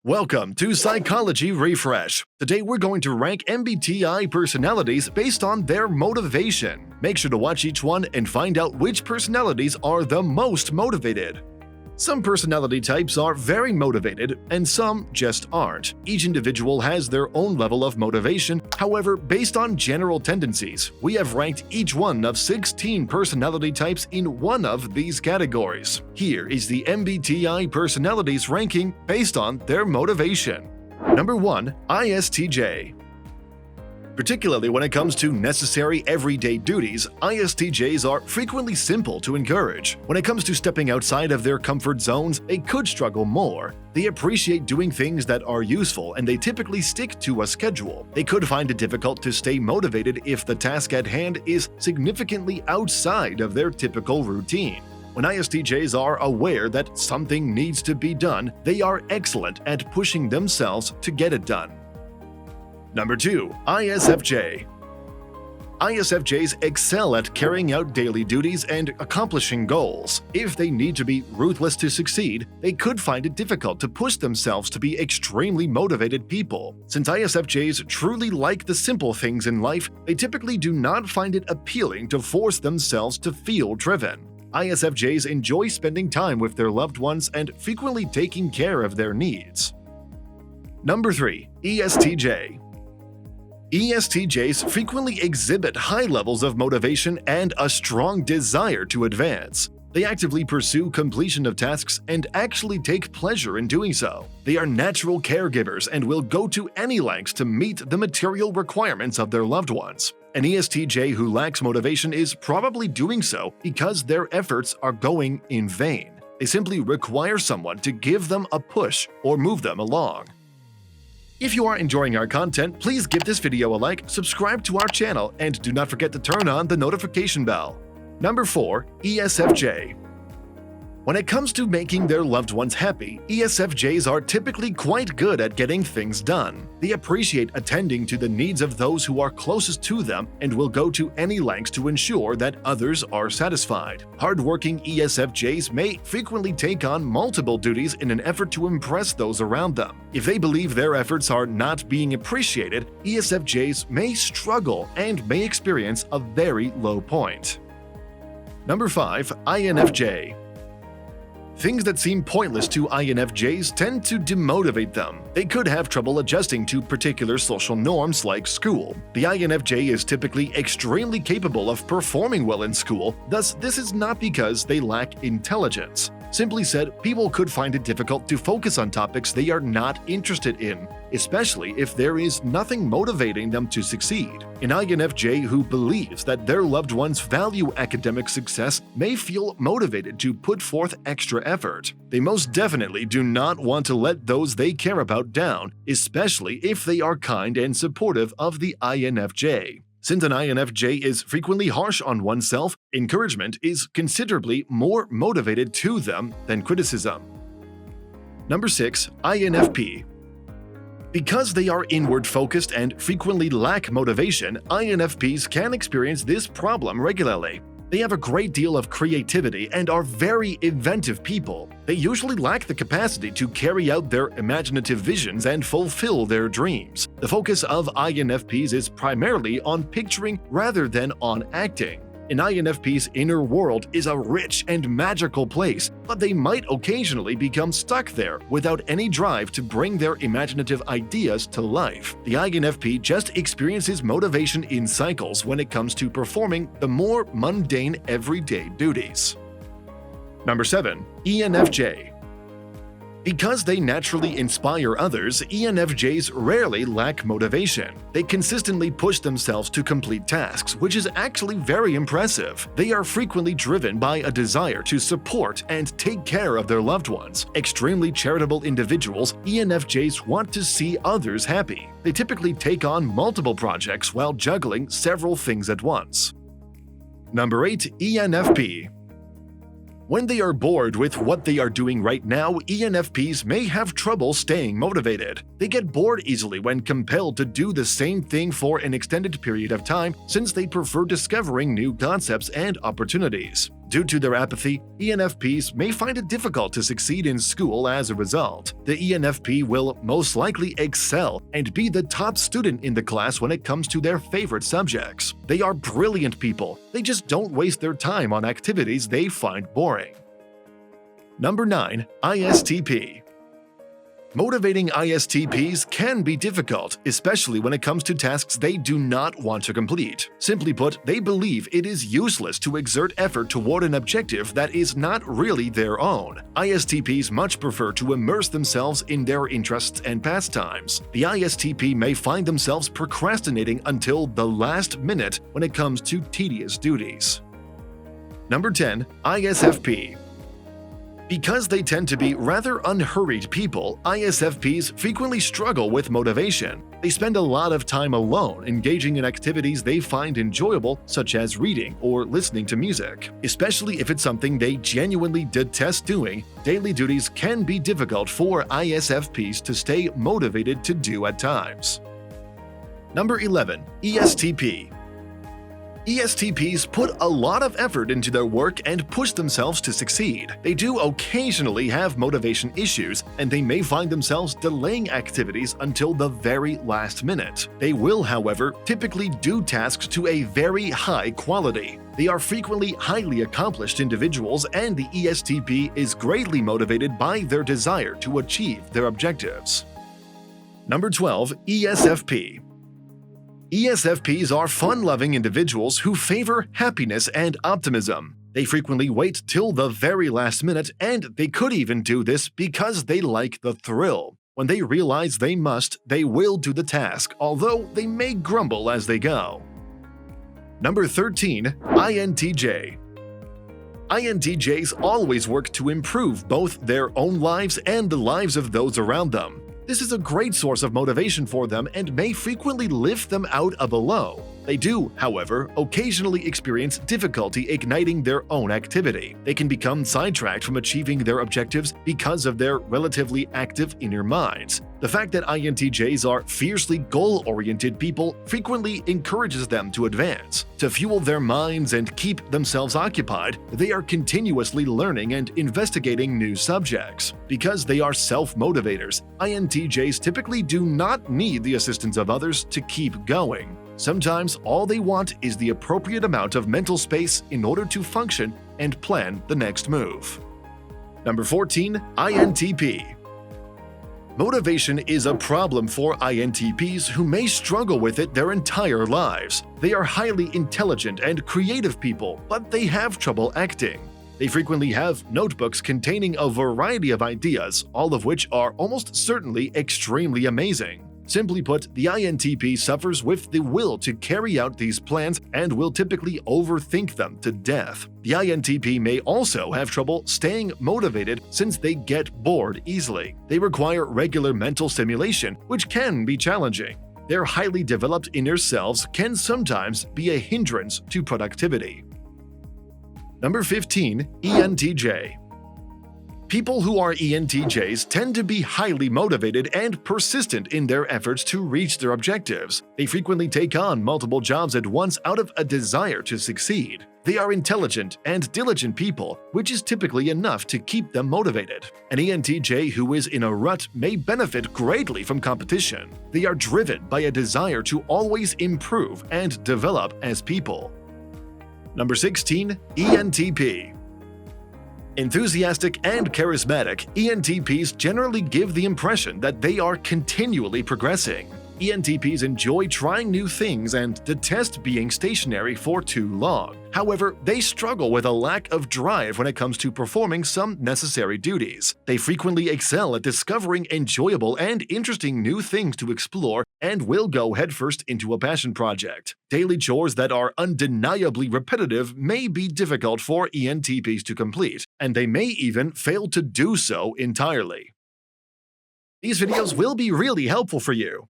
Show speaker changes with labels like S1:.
S1: Welcome to Psychology Refresh. Today we're going to rank MBTI personalities based on their motivation. Make sure to watch each one and find out which personalities are the most motivated. Some personality types are very motivated and some just aren't. Each individual has their own level of motivation. However, based on general tendencies, we have ranked each one of 16 personality types in one of these categories. Here is the MBTI personalities ranking based on their motivation. Number 1. ISTJ. Particularly when it comes to necessary everyday duties, ISTJs are frequently simple to encourage. When it comes to stepping outside of their comfort zones, they could struggle more. They appreciate doing things that are useful and they typically stick to a schedule. They could find it difficult to stay motivated if the task at hand is significantly outside of their typical routine. When ISTJs are aware that something needs to be done, they are excellent at pushing themselves to get it done. Number 2. ISFJ. ISFJs excel at carrying out daily duties and accomplishing goals. If they need to be ruthless to succeed, they could find it difficult to push themselves to be extremely motivated people. Since ISFJs truly like the simple things in life, they typically do not find it appealing to force themselves to feel driven. ISFJs enjoy spending time with their loved ones and frequently taking care of their needs. Number 3. ESTJ. ESTJs frequently exhibit high levels of motivation and a strong desire to advance. They actively pursue completion of tasks and actually take pleasure in doing so. They are natural caregivers and will go to any lengths to meet the material requirements of their loved ones. An ESTJ who lacks motivation is probably doing so because their efforts are going in vain. They simply require someone to give them a push or move them along. If you are enjoying our content, please give this video a like, subscribe to our channel, and do not forget to turn on the notification bell. Number 4. ESFJ. When it comes to making their loved ones happy, ESFJs are typically quite good at getting things done. They appreciate attending to the needs of those who are closest to them and will go to any lengths to ensure that others are satisfied. Hardworking ESFJs may frequently take on multiple duties in an effort to impress those around them. If they believe their efforts are not being appreciated, ESFJs may struggle and may experience a very low point. Number 5. INFJ. Things that seem pointless to INFJs tend to demotivate them. They could have trouble adjusting to particular social norms like school. The INFJ is typically extremely capable of performing well in school, thus this is not because they lack intelligence. Simply said, people could find it difficult to focus on topics they are not interested in, especially if there is nothing motivating them to succeed. An INFJ who believes that their loved ones value academic success may feel motivated to put forth extra effort. They most definitely do not want to let those they care about down, especially if they are kind and supportive of the INFJ. Since an INFJ is frequently harsh on oneself, encouragement is considerably more motivated to them than criticism. Number 6. INFP. Because they are inward-focused and frequently lack motivation, INFPs can experience this problem regularly. They have a great deal of creativity and are very inventive people. They usually lack the capacity to carry out their imaginative visions and fulfill their dreams. The focus of INFPs is primarily on picturing rather than on acting. An INFP's inner world is a rich and magical place, but they might occasionally become stuck there without any drive to bring their imaginative ideas to life. The INFP just experiences motivation in cycles when it comes to performing the more mundane everyday duties. Number 7. ENFJ. Because they naturally inspire others, ENFJs rarely lack motivation. They consistently push themselves to complete tasks, which is actually very impressive. They are frequently driven by a desire to support and take care of their loved ones. Extremely charitable individuals, ENFJs want to see others happy. They typically take on multiple projects while juggling several things at once. Number 8. ENFP. When they are bored with what they are doing right now, ENFPs may have trouble staying motivated. They get bored easily when compelled to do the same thing for an extended period of time, since they prefer discovering new concepts and opportunities. Due to their apathy, ENFPs may find it difficult to succeed in school as a result. The ENFP will most likely excel and be the top student in the class when it comes to their favorite subjects. They are brilliant people. They just don't waste their time on activities they find boring. Number 9. ISTP. Motivating ISTPs can be difficult, especially when it comes to tasks they do not want to complete. Simply put, they believe it is useless to exert effort toward an objective that is not really their own. ISTPs much prefer to immerse themselves in their interests and pastimes. The ISTP may find themselves procrastinating until the last minute when it comes to tedious duties. Number 10. ISFP. Because they tend to be rather unhurried people, ISFPs frequently struggle with motivation. They spend a lot of time alone engaging in activities they find enjoyable, such as reading or listening to music. Especially if it's something they genuinely detest doing, daily duties can be difficult for ISFPs to stay motivated to do at times. Number 11. ESTP. ESTPs put a lot of effort into their work and push themselves to succeed. They do occasionally have motivation issues, and they may find themselves delaying activities until the very last minute. They will, however, typically do tasks to a very high quality. They are frequently highly accomplished individuals, and the ESTP is greatly motivated by their desire to achieve their objectives. Number 12. ESFP. ESFPs are fun-loving individuals who favor happiness and optimism. They frequently wait till the very last minute, and they could even do this because they like the thrill. When they realize they must, they will do the task, although they may grumble as they go. Number 13. INTJ. INTJs always work to improve both their own lives and the lives of those around them. This is a great source of motivation for them and may frequently lift them out of a low. They do, however, occasionally experience difficulty igniting their own activity. They can become sidetracked from achieving their objectives because of their relatively active inner minds. The fact that INTJs are fiercely goal-oriented people frequently encourages them to advance. To fuel their minds and keep themselves occupied, they are continuously learning and investigating new subjects. Because they are self-motivators, INTJs typically do not need the assistance of others to keep going. Sometimes all they want is the appropriate amount of mental space in order to function and plan the next move. Number 14. INTP. Motivation is a problem for INTPs who may struggle with it their entire lives. They are highly intelligent and creative people, but they have trouble acting. They frequently have notebooks containing a variety of ideas, all of which are almost certainly extremely amazing. Simply put, the INTP suffers with the will to carry out these plans and will typically overthink them to death. The INTP may also have trouble staying motivated since they get bored easily. They require regular mental stimulation, which can be challenging. Their highly developed inner selves can sometimes be a hindrance to productivity. Number 15. ENTJ. People who are ENTJs tend to be highly motivated and persistent in their efforts to reach their objectives. They frequently take on multiple jobs at once out of a desire to succeed. They are intelligent and diligent people, which is typically enough to keep them motivated. An ENTJ who is in a rut may benefit greatly from competition. They are driven by a desire to always improve and develop as people. Number 16. ENTP. Enthusiastic and charismatic, ENTPs generally give the impression that they are continually progressing. ENTPs enjoy trying new things and detest being stationary for too long. However, they struggle with a lack of drive when it comes to performing some necessary duties. They frequently excel at discovering enjoyable and interesting new things to explore and will go headfirst into a passion project. Daily chores that are undeniably repetitive may be difficult for ENTPs to complete, and they may even fail to do so entirely. These videos will be really helpful for you.